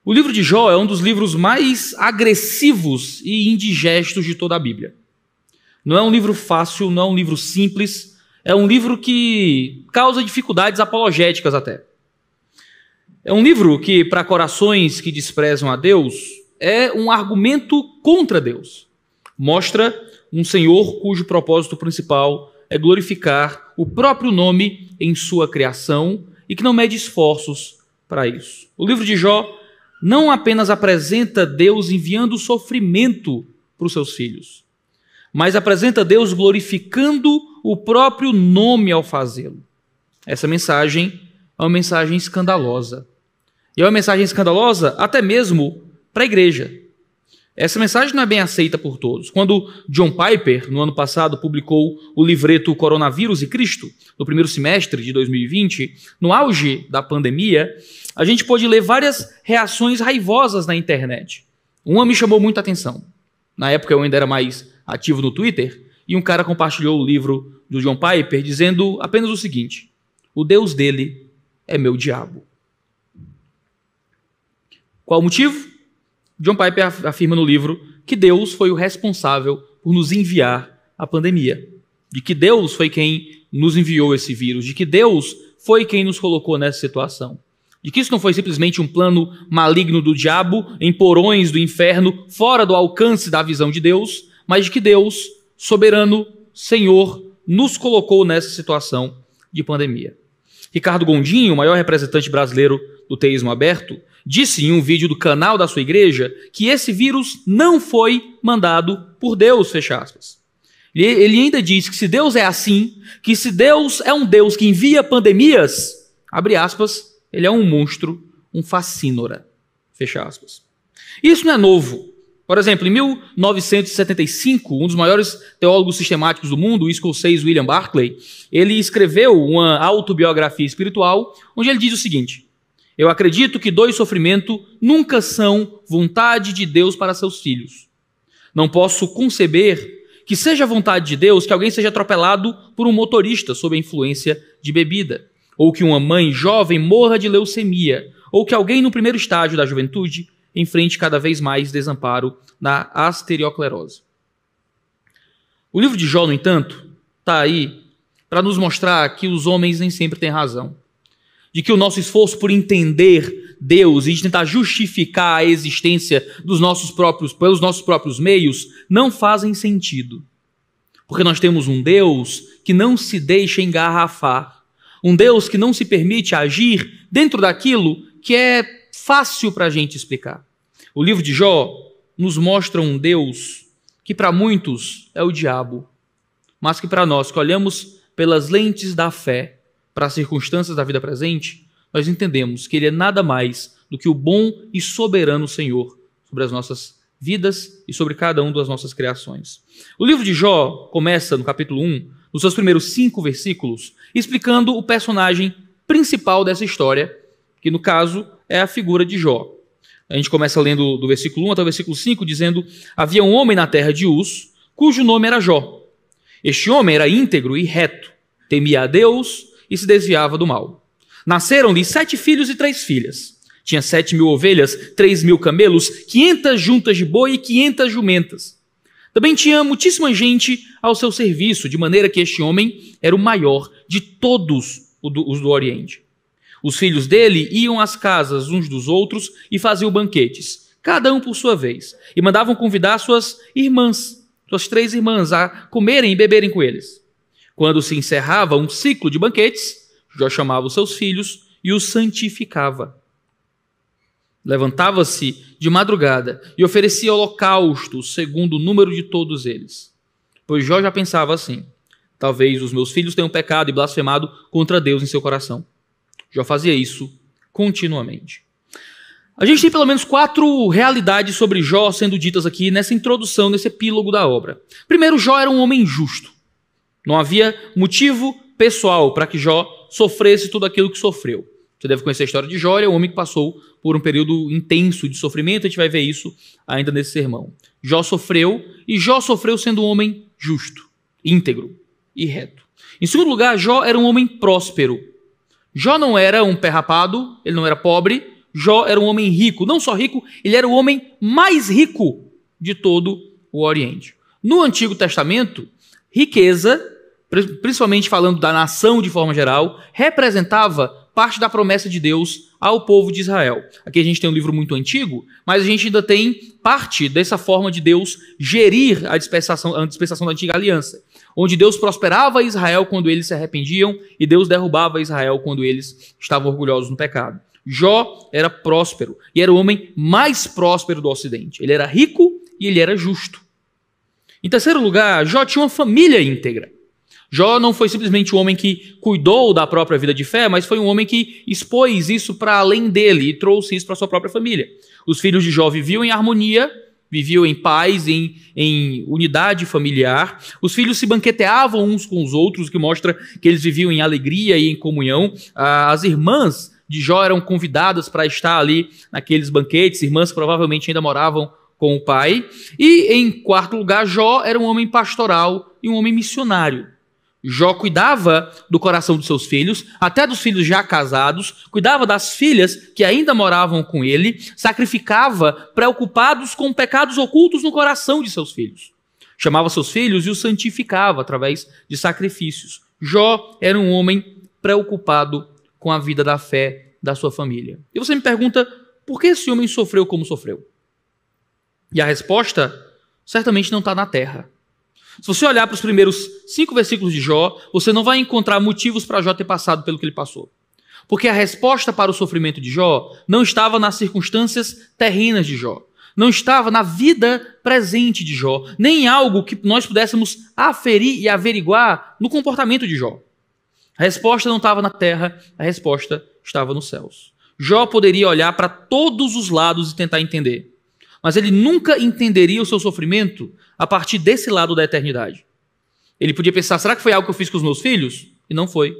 O livro de Jó é um dos livros mais agressivos e indigestos de toda a Bíblia. Não é um livro fácil, não é um livro simples, é um livro que causa dificuldades apologéticas até. É um livro que, para corações que desprezam a Deus, é um argumento contra Deus. Mostra um Senhor cujo propósito principal é glorificar o próprio nome em sua criação e que não mede esforços para isso. O livro de Jó não apenas apresenta Deus enviando sofrimento para os seus filhos, mas apresenta Deus glorificando o próprio nome ao fazê-lo. Essa mensagem é uma mensagem escandalosa. E é uma mensagem escandalosa até mesmo para a igreja. Essa mensagem não é bem aceita por todos. Quando John Piper, no ano passado, publicou o livreto Coronavírus e Cristo, no primeiro semestre de 2020, no auge da pandemia, a gente pôde ler várias reações raivosas na internet. Uma me chamou muita atenção. Na época eu ainda era mais ativo no Twitter, e um cara compartilhou o livro do John Piper dizendo apenas o seguinte: o Deus dele é meu diabo. Qual o motivo? John Piper afirma no livro que Deus foi o responsável por nos enviar a pandemia, de que Deus foi quem nos enviou esse vírus, de que Deus foi quem nos colocou nessa situação, de que isso não foi simplesmente um plano maligno do diabo em porões do inferno, fora do alcance da visão de Deus, mas de que Deus, soberano, Senhor, nos colocou nessa situação de pandemia. Ricardo Gondim, o maior representante brasileiro do teísmo aberto, disse em um vídeo do canal da sua igreja que esse vírus não foi mandado por Deus, fecha aspas. Ele ainda diz que se Deus é assim, que se Deus é um Deus que envia pandemias, abre aspas, ele é um monstro, um facínora, fecha aspas. Isso não é novo. Por exemplo, em 1975, um dos maiores teólogos sistemáticos do mundo, o escocês William Barclay, ele escreveu uma autobiografia espiritual, onde ele diz o seguinte: eu acredito que dor e sofrimento nunca são vontade de Deus para seus filhos. Não posso conceber que seja vontade de Deus que alguém seja atropelado por um motorista sob a influência de bebida, ou que uma mãe jovem morra de leucemia, ou que alguém no primeiro estágio da juventude enfrente cada vez mais desamparo na asterioclerose. O livro de Jó, no entanto, está aí para nos mostrar que os homens nem sempre têm razão, de que o nosso esforço por entender Deus e de tentar justificar a existência pelos nossos próprios meios não fazem sentido. Porque nós temos um Deus que não se deixa engarrafar, um Deus que não se permite agir dentro daquilo que é fácil para a gente explicar. O livro de Jó nos mostra um Deus que para muitos é o diabo, mas que para nós que olhamos pelas lentes da fé para as circunstâncias da vida presente, nós entendemos que ele é nada mais do que o bom e soberano Senhor sobre as nossas vidas e sobre cada uma das nossas criações. O livro de Jó começa no capítulo 1, nos seus primeiros 5 versículos, explicando o personagem principal dessa história, que no caso é a figura de Jó. A gente começa lendo do versículo 1 até o versículo 5, dizendo: havia um homem na terra de Uz, cujo nome era Jó. Este homem era íntegro e reto, temia a Deus e se desviava do mal. Nasceram-lhe 7 filhos e 3 filhas. Tinha 7.000 ovelhas, 3.000 camelos, 500 juntas de boi e 500 jumentas. Também tinha muitíssima gente ao seu serviço, de maneira que este homem era o maior de todos os do Oriente. Os filhos dele iam às casas uns dos outros e faziam banquetes, cada um por sua vez, e mandavam convidar suas 3 irmãs, a comerem e beberem com eles. Quando se encerrava um ciclo de banquetes, Jó chamava os seus filhos e os santificava. Levantava-se de madrugada e oferecia holocaustos segundo o número de todos eles. Pois Jó já pensava assim: talvez os meus filhos tenham pecado e blasfemado contra Deus em seu coração. Jó fazia isso continuamente. A gente tem pelo menos 4 realidades sobre Jó sendo ditas aqui nessa introdução, nesse epílogo da obra. Primeiro, Jó era um homem justo. Não havia motivo pessoal para que Jó sofresse tudo aquilo que sofreu. Você deve conhecer a história de Jó, ele é um homem que passou por um período intenso de sofrimento, a gente vai ver isso ainda nesse sermão. Jó sofreu, e Jó sofreu sendo um homem justo, íntegro e reto. Em segundo lugar, Jó era um homem próspero. Jó não era um pé rapado, ele não era pobre, Jó era um homem rico. Não só rico, ele era o homem mais rico de todo o Oriente. No Antigo Testamento, riqueza, principalmente falando da nação de forma geral, representava parte da promessa de Deus ao povo de Israel. Aqui a gente tem um livro muito antigo, mas a gente ainda tem parte dessa forma de Deus gerir a dispensação da antiga aliança, onde Deus prosperava Israel quando eles se arrependiam e Deus derrubava Israel quando eles estavam orgulhosos no pecado. Jó era próspero e era o homem mais próspero do Ocidente. Ele era rico e ele era justo. Em terceiro lugar, Jó tinha uma família íntegra. Jó não foi simplesmente um homem que cuidou da própria vida de fé, mas foi um homem que expôs isso para além dele e trouxe isso para sua própria família. Os filhos de Jó viviam em harmonia, viviam em paz, em unidade familiar. Os filhos se banqueteavam uns com os outros, o que mostra que eles viviam em alegria e em comunhão. As irmãs de Jó eram convidadas para estar ali naqueles banquetes, irmãs que provavelmente ainda moravam com o pai. E, em quarto lugar, Jó era um homem pastoral e um homem missionário. Jó cuidava do coração dos seus filhos, até dos filhos já casados, cuidava das filhas que ainda moravam com ele, sacrificava preocupados com pecados ocultos no coração de seus filhos. Chamava seus filhos e os santificava através de sacrifícios. Jó era um homem preocupado com a vida da fé da sua família. E você me pergunta, por que esse homem sofreu como sofreu? E a resposta certamente não está na terra. Se você olhar para os primeiros 5 versículos de Jó, você não vai encontrar motivos para Jó ter passado pelo que ele passou. Porque a resposta para o sofrimento de Jó não estava nas circunstâncias terrenas de Jó. Não estava na vida presente de Jó. Nem em algo que nós pudéssemos aferir e averiguar no comportamento de Jó. A resposta não estava na terra, a resposta estava nos céus. Jó poderia olhar para todos os lados e tentar entender. Mas ele nunca entenderia o seu sofrimento a partir desse lado da eternidade. Ele podia pensar, será que foi algo que eu fiz com os meus filhos? E não foi.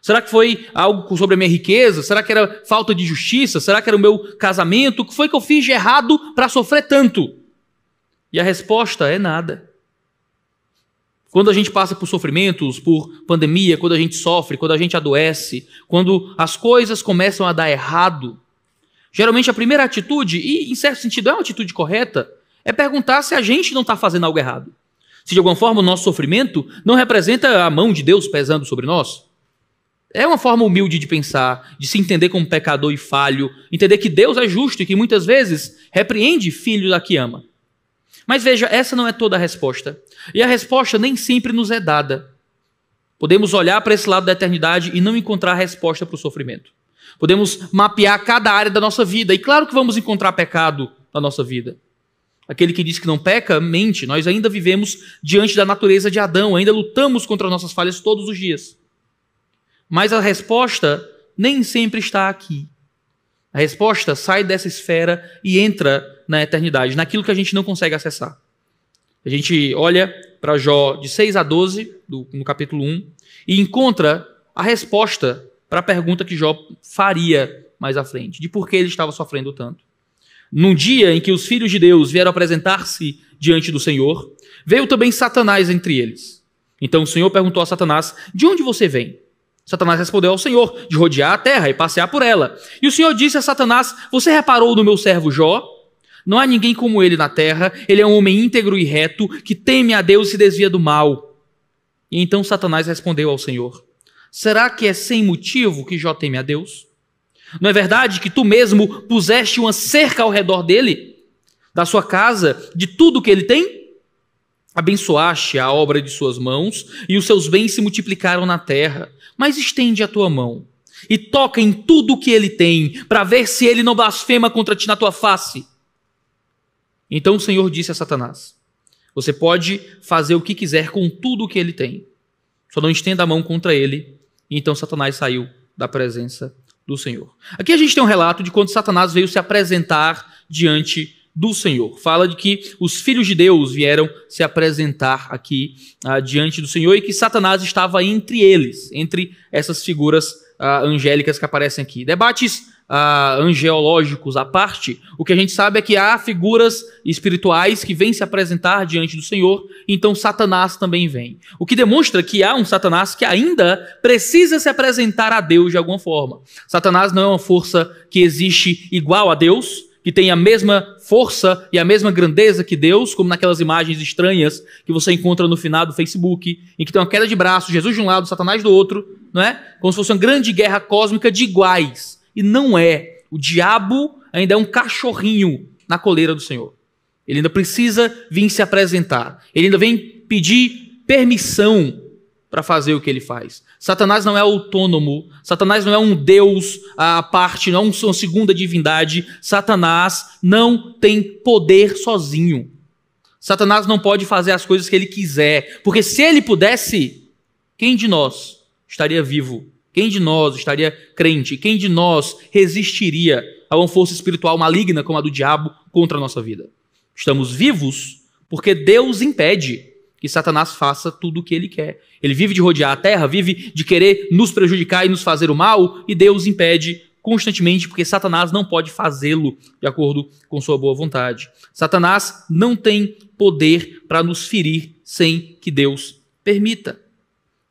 Será que foi algo sobre a minha riqueza? Será que era falta de justiça? Será que era o meu casamento? O que foi que eu fiz de errado para sofrer tanto? E a resposta é nada. Quando a gente passa por sofrimentos, por pandemia, quando a gente sofre, quando a gente adoece, quando as coisas começam a dar errado, geralmente a primeira atitude, e em certo sentido é uma atitude correta, é perguntar se a gente não está fazendo algo errado. Se de alguma forma o nosso sofrimento não representa a mão de Deus pesando sobre nós. É uma forma humilde de pensar, de se entender como pecador e falho, entender que Deus é justo e que muitas vezes repreende filho da que ama. Mas veja, essa não é toda a resposta. E a resposta nem sempre nos é dada. Podemos olhar para esse lado da eternidade e não encontrar a resposta para o sofrimento. Podemos mapear cada área da nossa vida. E claro que vamos encontrar pecado na nossa vida. Aquele que diz que não peca, mente. Nós ainda vivemos diante da natureza de Adão. Ainda lutamos contra nossas falhas todos os dias. Mas a resposta nem sempre está aqui. A resposta sai dessa esfera e entra na eternidade, naquilo que a gente não consegue acessar. A gente olha para Jó de 6 a 12, no capítulo 1, e encontra a resposta para a pergunta que Jó faria mais à frente, de por que ele estava sofrendo tanto. Num dia em que os filhos de Deus vieram apresentar-se diante do Senhor, veio também Satanás entre eles. Então o Senhor perguntou a Satanás, de onde você vem? Satanás respondeu ao Senhor, de rodear a terra e passear por ela. E o Senhor disse a Satanás, você reparou no meu servo Jó? Não há ninguém como ele na terra, ele é um homem íntegro e reto, que teme a Deus e se desvia do mal. E então Satanás respondeu ao Senhor, será que é sem motivo que Jó teme a Deus? Não é verdade que tu mesmo puseste uma cerca ao redor dele, da sua casa, de tudo que ele tem? Abençoaste a obra de suas mãos, e os seus bens se multiplicaram na terra. Mas estende a tua mão, e toca em tudo o que ele tem, para ver se ele não blasfema contra ti na tua face. Então o Senhor disse a Satanás, você pode fazer o que quiser com tudo o que ele tem, só não estenda a mão contra ele. E então Satanás saiu da presença do Senhor. Aqui a gente tem um relato de quando Satanás veio se apresentar diante do Senhor. Fala de que os filhos de Deus vieram se apresentar aqui diante do Senhor e que Satanás estava entre eles, entre essas figuras angélicas que aparecem aqui. Debates angelológicos à parte, o que a gente sabe é que há figuras espirituais que vêm se apresentar diante do Senhor, então Satanás também vem. O que demonstra que há um Satanás que ainda precisa se apresentar a Deus de alguma forma. Satanás não é uma força que existe igual a Deus, que tem a mesma força e a mesma grandeza que Deus, como naquelas imagens estranhas que você encontra no final do Facebook, em que tem uma queda de braços, Jesus de um lado, Satanás do outro, não é? Como se fosse uma grande guerra cósmica de iguais. E não é. O diabo ainda é um cachorrinho na coleira do Senhor. Ele ainda precisa vir se apresentar. Ele ainda vem pedir permissão para fazer o que ele faz. Satanás não é autônomo. Satanás não é um Deus à parte, não é uma segunda divindade. Satanás não tem poder sozinho. Satanás não pode fazer as coisas que ele quiser. Porque se ele pudesse, quem de nós estaria vivo? Quem de nós estaria crente? Quem de nós resistiria a uma força espiritual maligna como a do diabo contra a nossa vida? Estamos vivos porque Deus impede que Satanás faça tudo o que ele quer. Ele vive de rodear a terra, vive de querer nos prejudicar e nos fazer o mal, e Deus impede constantemente porque Satanás não pode fazê-lo de acordo com sua boa vontade. Satanás não tem poder para nos ferir sem que Deus permita.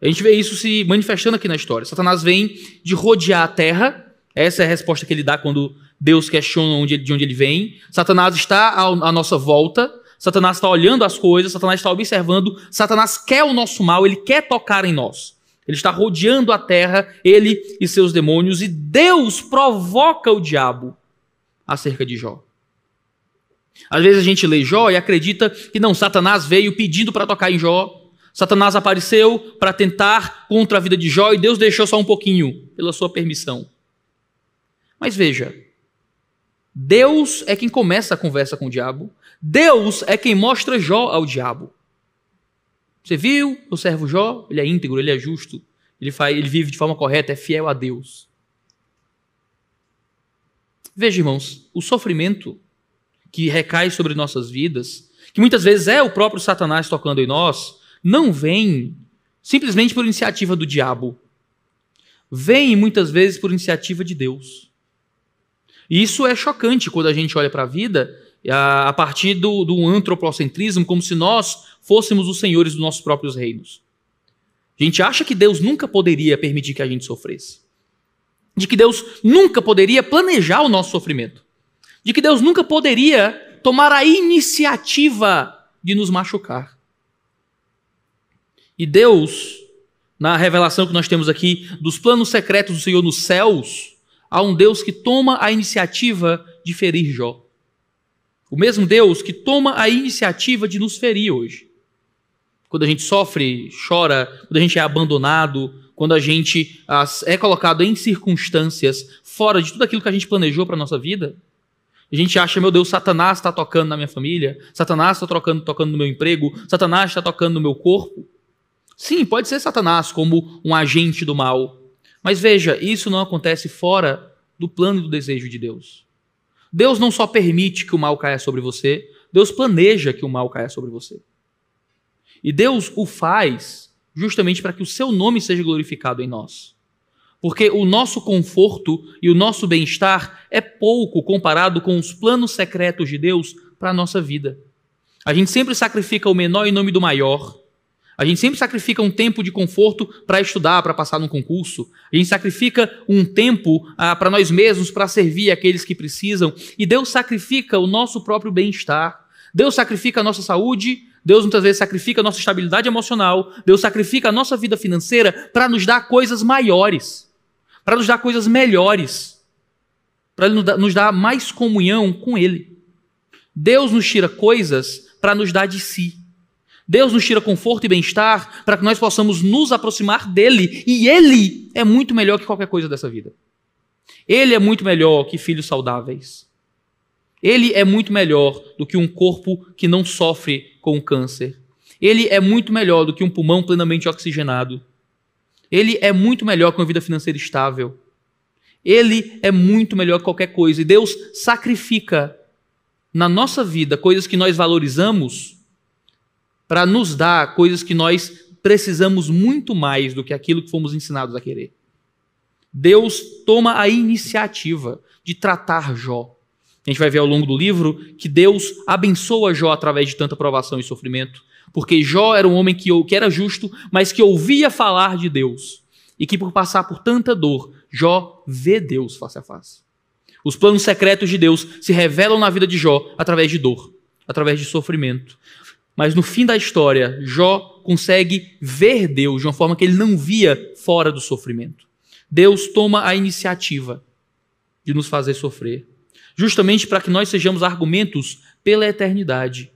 A gente vê isso se manifestando aqui na história. Satanás vem de rodear a terra. Essa é a resposta que ele dá quando Deus questiona de onde ele vem. Satanás está à nossa volta. Satanás está olhando as coisas. Satanás está observando. Satanás quer o nosso mal. Ele quer tocar em nós. Ele está rodeando a terra, ele e seus demônios. E Deus provoca o diabo acerca de Jó. Às vezes a gente lê Jó e acredita que não, Satanás veio pedindo para tocar em Jó. Satanás apareceu para tentar contra a vida de Jó e Deus deixou só um pouquinho, pela sua permissão. Mas veja, Deus é quem começa a conversa com o diabo. Deus é quem mostra Jó ao diabo. Você viu o servo Jó? Ele é íntegro, ele é justo, ele vive de forma correta, é fiel a Deus. Veja, irmãos, o sofrimento que recai sobre nossas vidas, que muitas vezes é o próprio Satanás tocando em nós, não vem simplesmente por iniciativa do diabo. Vem muitas vezes por iniciativa de Deus. E isso é chocante quando a gente olha para a vida a partir do antropocentrismo, como se nós fôssemos os senhores dos nossos próprios reinos. A gente acha que Deus nunca poderia permitir que a gente sofresse. De que Deus nunca poderia planejar o nosso sofrimento. De que Deus nunca poderia tomar a iniciativa de nos machucar. E Deus, na revelação que nós temos aqui dos planos secretos do Senhor nos céus, há um Deus que toma a iniciativa de ferir Jó. O mesmo Deus que toma a iniciativa de nos ferir hoje. Quando a gente sofre, chora, quando a gente é abandonado, quando a gente é colocado em circunstâncias fora de tudo aquilo que a gente planejou para a nossa vida, a gente acha, meu Deus, Satanás está tocando na minha família, Satanás está tocando no meu emprego, Satanás está tocando no meu corpo. Sim, pode ser Satanás como um agente do mal. Mas veja, isso não acontece fora do plano e do desejo de Deus. Deus não só permite que o mal caia sobre você, Deus planeja que o mal caia sobre você. E Deus o faz justamente para que o seu nome seja glorificado em nós. Porque o nosso conforto e o nosso bem-estar é pouco comparado com os planos secretos de Deus para a nossa vida. A gente sempre sacrifica o menor em nome do maior. A gente sempre sacrifica um tempo de conforto para estudar, para passar num concurso. A gente sacrifica um tempo para nós mesmos, para servir aqueles que precisam. E Deus sacrifica o nosso próprio bem-estar. Deus sacrifica a nossa saúde. Deus muitas vezes sacrifica a nossa estabilidade emocional. Deus sacrifica a nossa vida financeira para nos dar coisas maiores. Para nos dar coisas melhores. Para nos dar mais comunhão com Ele. Deus nos tira coisas para nos dar de si. Deus nos tira conforto e bem-estar para que nós possamos nos aproximar dEle. E Ele é muito melhor que qualquer coisa dessa vida. Ele é muito melhor que filhos saudáveis. Ele é muito melhor do que um corpo que não sofre com câncer. Ele é muito melhor do que um pulmão plenamente oxigenado. Ele é muito melhor que uma vida financeira estável. Ele é muito melhor que qualquer coisa. E Deus sacrifica na nossa vida coisas que nós valorizamos para nos dar coisas que nós precisamos muito mais do que aquilo que fomos ensinados a querer. Deus toma a iniciativa de tratar Jó. A gente vai ver ao longo do livro que Deus abençoa Jó através de tanta provação e sofrimento, porque Jó era um homem que era justo, mas que ouvia falar de Deus, e que por passar por tanta dor, Jó vê Deus face a face. Os planos secretos de Deus se revelam na vida de Jó através de dor, através de sofrimento. Mas no fim da história, Jó consegue ver Deus de uma forma que ele não via fora do sofrimento. Deus toma a iniciativa de nos fazer sofrer, justamente para que nós sejamos argumentos pela eternidade.